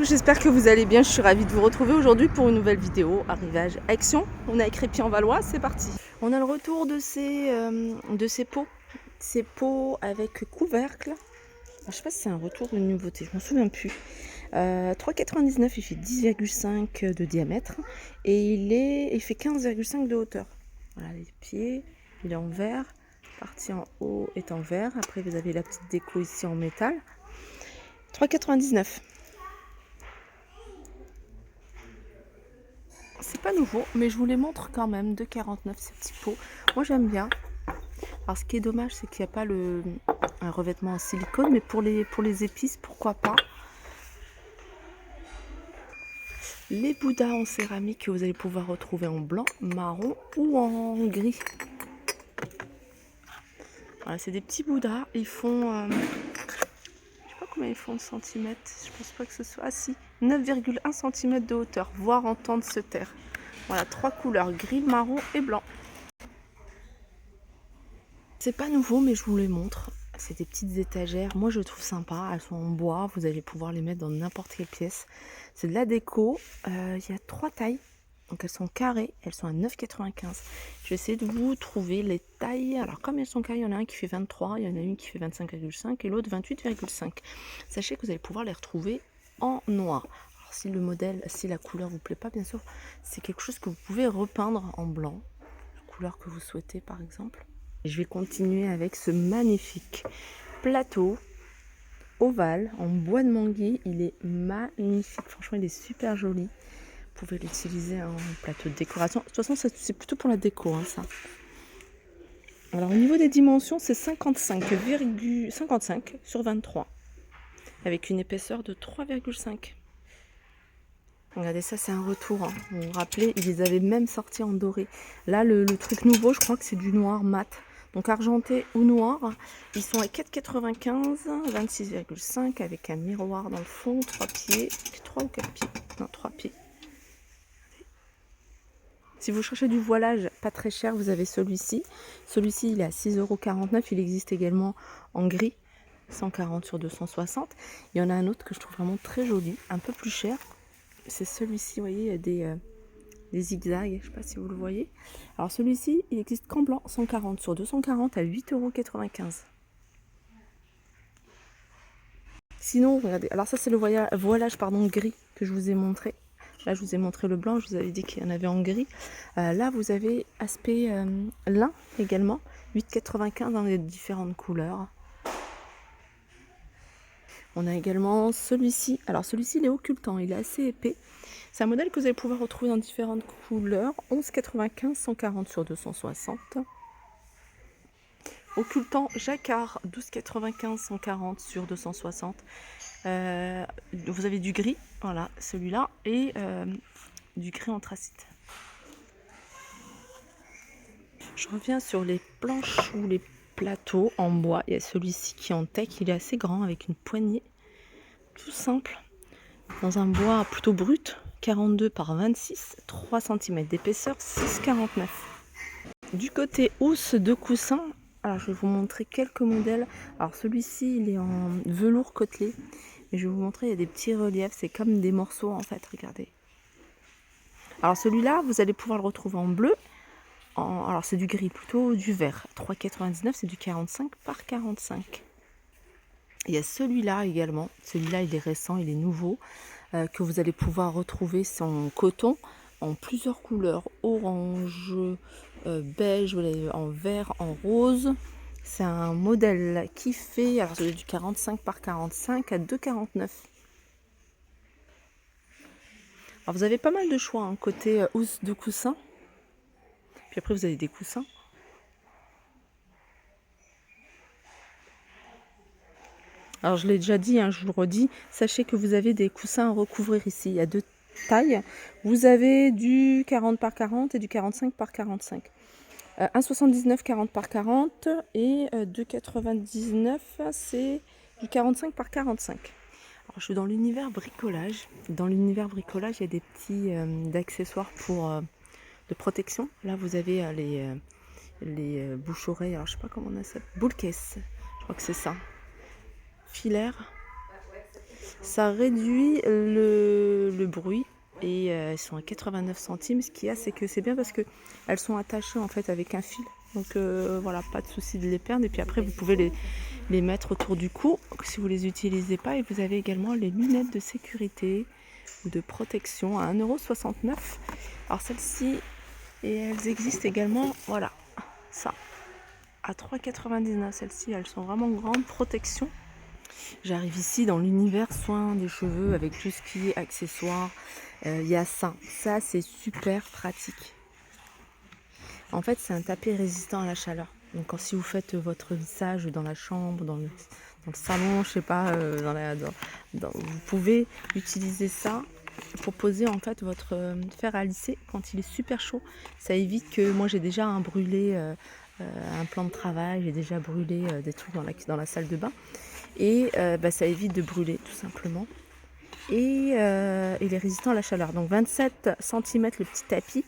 J'espère que vous allez bien, je suis ravie de vous retrouver aujourd'hui pour une nouvelle vidéo Arrivage Action. On est à Crépy-en-Valois, c'est parti. On a le retour de ces pots avec couvercle. Alors, je sais pas si c'est un retour d'une nouveauté, je m'en souviens plus. 3,99, il fait 10,5 de diamètre et il fait 15,5 de hauteur. Voilà les pieds, il est en verre, la partie en haut est en verre. Après vous avez la petite déco ici en métal. 3,99. C'est pas nouveau, mais je vous les montre quand même. 2,49 ces petits pots. Moi j'aime bien. Alors ce qui est dommage, c'est qu'il n'y a pas un revêtement en silicone, mais pour les épices, pourquoi pas. Les bouddhas en céramique que vous allez pouvoir retrouver en blanc, marron ou en gris. Voilà, c'est des petits bouddhas. Ils font, je sais pas combien ils font en centimètres. Je pense pas que ce soit. Ah si, 9,1 cm de hauteur, voire en temps de se taire. Voilà, 3 couleurs, gris, marron et blanc. C'est pas nouveau, mais je vous les montre. C'est des petites étagères. Moi, je trouve sympa. Elles sont en bois. Vous allez pouvoir les mettre dans n'importe quelle pièce. C'est de la déco. Il y a 3 tailles. Donc, elles sont carrées. Elles sont à 9,95. Je vais essayer de vous trouver les tailles. Alors, comme elles sont carrées, il y en a un qui fait 23. Il y en a une qui fait 25,5 et l'autre 28,5. Sachez que vous allez pouvoir les retrouver en noir. Alors, si le modèle, si la couleur vous plaît pas, bien sûr, c'est quelque chose que vous pouvez repeindre en blanc. La couleur que vous souhaitez, par exemple. Je vais continuer avec ce magnifique plateau ovale en bois de manguier. Il est magnifique, franchement il est super joli. Vous pouvez l'utiliser en plateau de décoration. De toute façon c'est plutôt pour la déco ça. Alors au niveau des dimensions, c'est 55 sur 23 avec une épaisseur de 3,5. Regardez, ça c'est un retour. Vous vous rappelez, ils les avaient même sortis en doré. Là le truc nouveau, je crois que c'est du noir mat. Donc argenté ou noir, ils sont à 4,95, 26,5 avec un miroir dans le fond, 3 pieds, 3 ou 4 pieds, non 3 pieds. Si vous cherchez du voilage pas très cher, vous avez celui-ci. Celui-ci il est à 6,49 €, il existe également en gris, 140 sur 260. Il y en a un autre que je trouve vraiment très joli, un peu plus cher. C'est celui-ci, vous voyez, il y a des zigzags, je ne sais pas si vous le voyez. Alors celui-ci, il existe qu'en blanc, 140 sur 240 à 8,95 €. Sinon, regardez, alors ça c'est le voilage gris que je vous ai montré. Là, je vous ai montré le blanc, je vous avais dit qu'il y en avait en gris. Là, vous avez aspect lin également, 8,95 € dans les différentes couleurs. On a également celui-ci. Alors celui-ci, il est occultant, il est assez épais. C'est un modèle que vous allez pouvoir retrouver dans différentes couleurs. 11,95, 140 sur 260. Occultant jacquard, 12,95, 140 sur 260. Vous avez du gris, voilà, celui-là, et du gris anthracite. Je reviens sur les planches ou les plateaux en bois. Il y a celui-ci qui est en teck, il est assez grand avec une poignée, tout simple, dans un bois plutôt brut, 42 par 26, 3 cm d'épaisseur, 6,49. Du côté housse de coussin, alors je vais vous montrer quelques modèles. Alors celui-ci, il est en velours côtelé. Et je vais vous montrer, il y a des petits reliefs, c'est comme des morceaux en fait, regardez. Alors celui-là, vous allez pouvoir le retrouver en bleu. Alors c'est du gris, plutôt du vert. 3,99, c'est du 45 par 45. Il y a celui-là également. Celui-là, il est récent, il est nouveau. Que vous allez pouvoir retrouver en coton, en plusieurs couleurs. Orange, beige, en vert, en rose. C'est un modèle qui fait, alors c'est du 45 par 45 à 2,49. Alors vous avez pas mal de choix, côté housse de coussin. Puis après vous avez des coussins. Alors je l'ai déjà dit, je vous le redis, sachez que vous avez des coussins à recouvrir ici. Il y a 2 tailles. Vous avez du 40 par 40 et du 45 par 45. 1,79 40 par 40 et 2,99 c'est du 45 par 45. Alors je suis dans l'univers bricolage. Dans l'univers bricolage, il y a des petits accessoires de protection. Là vous avez les bouches-oreilles, alors je sais pas comment on a ça, boule caisse, je crois que c'est ça. Filaire. Ça réduit le bruit et elles sont à 89 centimes. Ce qu'il y a, c'est que c'est bien parce que elles sont attachées en fait avec un fil. Donc voilà, pas de souci de les perdre. Et puis après, vous pouvez les mettre autour du cou si vous les utilisez pas. Et vous avez également les lunettes de sécurité ou de protection à 1,69 €. Alors celles-ci, et elles existent également, voilà, ça, à 3,99 €. Celles-ci, elles sont vraiment grande protection. J'arrive ici dans l'univers soin des cheveux avec tout ce qui est accessoires. Il y a ça. Ça, c'est super pratique. En fait, c'est un tapis résistant à la chaleur. Donc, si vous faites votre lissage dans la chambre, dans le salon, je sais pas, vous pouvez utiliser ça pour poser en fait votre fer à lisser quand il est super chaud. Ça évite que, moi j'ai déjà un brûlé, un plan de travail, j'ai déjà brûlé des trucs dans la salle de bain. Et ça évite de brûler tout simplement. Et il est résistant à la chaleur. Donc 27 cm le petit tapis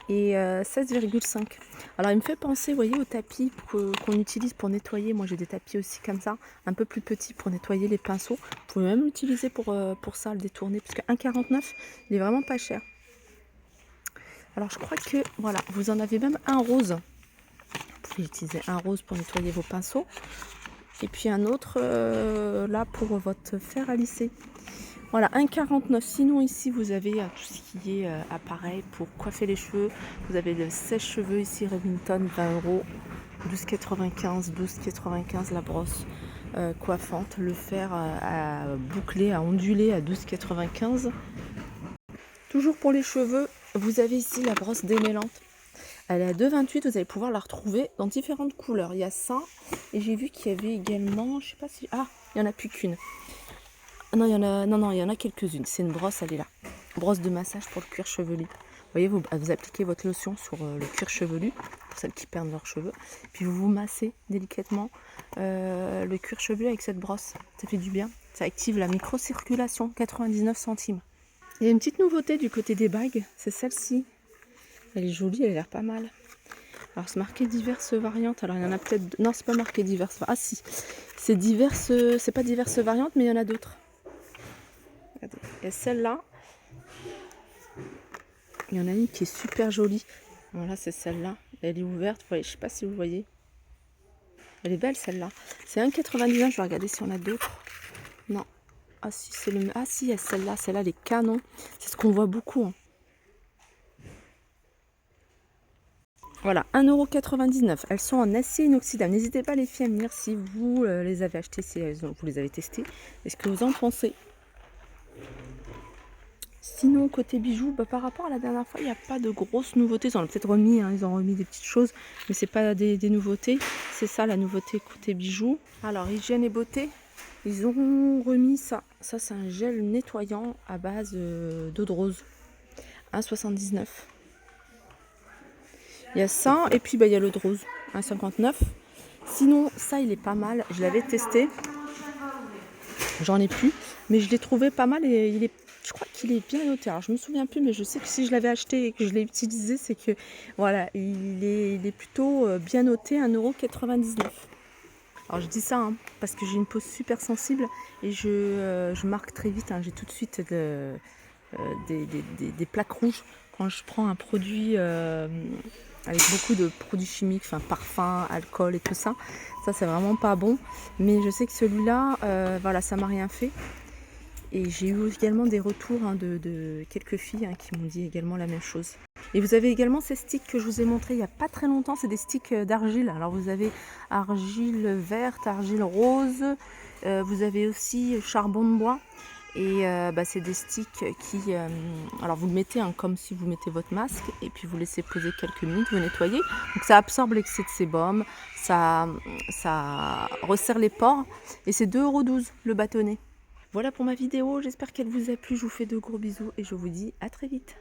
et 16,5. Alors il me fait penser, vous voyez, au tapis qu'on utilise pour nettoyer. Moi j'ai des tapis aussi comme ça, un peu plus petits pour nettoyer les pinceaux. Vous pouvez même l'utiliser pour ça, le détourner, parce que 1,49 €, il est vraiment pas cher. Alors je crois que voilà, vous en avez même un rose. Vous pouvez utiliser un rose pour nettoyer vos pinceaux. Et puis un autre là pour votre fer à lisser. Voilà, 1,49 €. Sinon ici vous avez tout ce qui est appareil pour coiffer les cheveux. Vous avez le sèche-cheveux ici Remington, 20 €, 12,95 la brosse coiffante. Le fer à boucler, à onduler à 12,95. Toujours pour les cheveux, vous avez ici la brosse démêlante. Elle est à 2,28 €, vous allez pouvoir la retrouver dans différentes couleurs. Il y a ça, et j'ai vu qu'il y avait également, je sais pas si... Ah, il n'y en a plus qu'une. Non, il y en a quelques-unes. C'est une brosse, elle est là. Brosse de massage pour le cuir chevelu. Vous voyez, vous appliquez votre lotion sur le cuir chevelu, pour celles qui perdent leurs cheveux. Puis vous massez délicatement le cuir chevelu avec cette brosse. Ça fait du bien. Ça active la microcirculation, 99 centimes. Il y a une petite nouveauté du côté des bagues, c'est celle-ci. Elle est jolie, elle a l'air pas mal. Alors c'est marqué diverses variantes. Alors il y en a peut-être... Non, c'est pas marqué diverses... Ah si, c'est diverses... C'est pas diverses variantes, mais il y en a d'autres. Regardez. Et celle-là, il y en a une qui est super jolie. Voilà, c'est celle-là. Elle est ouverte. Vous voyez, je sais pas si vous voyez. Elle est belle celle-là. C'est 1,99 €. Je vais regarder si on a d'autres. Non. Ah si, c'est le... Ah si, il y a celle-là. Celle-là, elle est canon. C'est ce qu'on voit beaucoup. Hein. Voilà, 1,99 €. Elles sont en acier inoxydable. N'hésitez pas les filles à me dire si vous les avez achetées, si vous les avez testées. Est-ce que vous en pensez? Sinon, côté bijoux, par rapport à la dernière fois, il n'y a pas de grosses nouveautés. Ils en ont peut-être remis, hein, ils ont remis des petites choses, mais c'est pas des nouveautés. C'est ça la nouveauté côté bijoux. Alors, hygiène et beauté, ils ont remis ça. Ça, c'est un gel nettoyant à base d'eau de rose. 1,79 €. Il y a ça, et puis il y a l'eau de rose, 1,59 €. Sinon, ça, il est pas mal. Je l'avais testé. J'en ai plus, mais je l'ai trouvé pas mal et je crois qu'il est bien noté. Alors je me souviens plus, mais je sais que si je l'avais acheté et que je l'ai utilisé, c'est que voilà, il est plutôt bien noté, 1,99 €. Alors je dis ça hein, parce que j'ai une peau super sensible et je marque très vite. Hein, j'ai tout de suite des plaques rouges quand je prends un produit avec beaucoup de produits chimiques, enfin parfum, alcool et tout ça. Ça c'est vraiment pas bon, mais je sais que celui-là, voilà, ça m'a rien fait. Et j'ai eu également des retours hein, de quelques filles hein, qui m'ont dit également la même chose. Et vous avez également ces sticks que je vous ai montré il n'y a pas très longtemps, c'est des sticks d'argile. Alors vous avez argile verte, argile rose, vous avez aussi charbon de bois. Et c'est des sticks qui... alors vous le mettez hein, comme si vous mettez votre masque et puis vous laissez poser quelques minutes, vous nettoyez. Donc ça absorbe l'excès de sébum, ça resserre les pores et c'est 2,12 € le bâtonnet. Voilà pour ma vidéo, j'espère qu'elle vous a plu, je vous fais de gros bisous et je vous dis à très vite.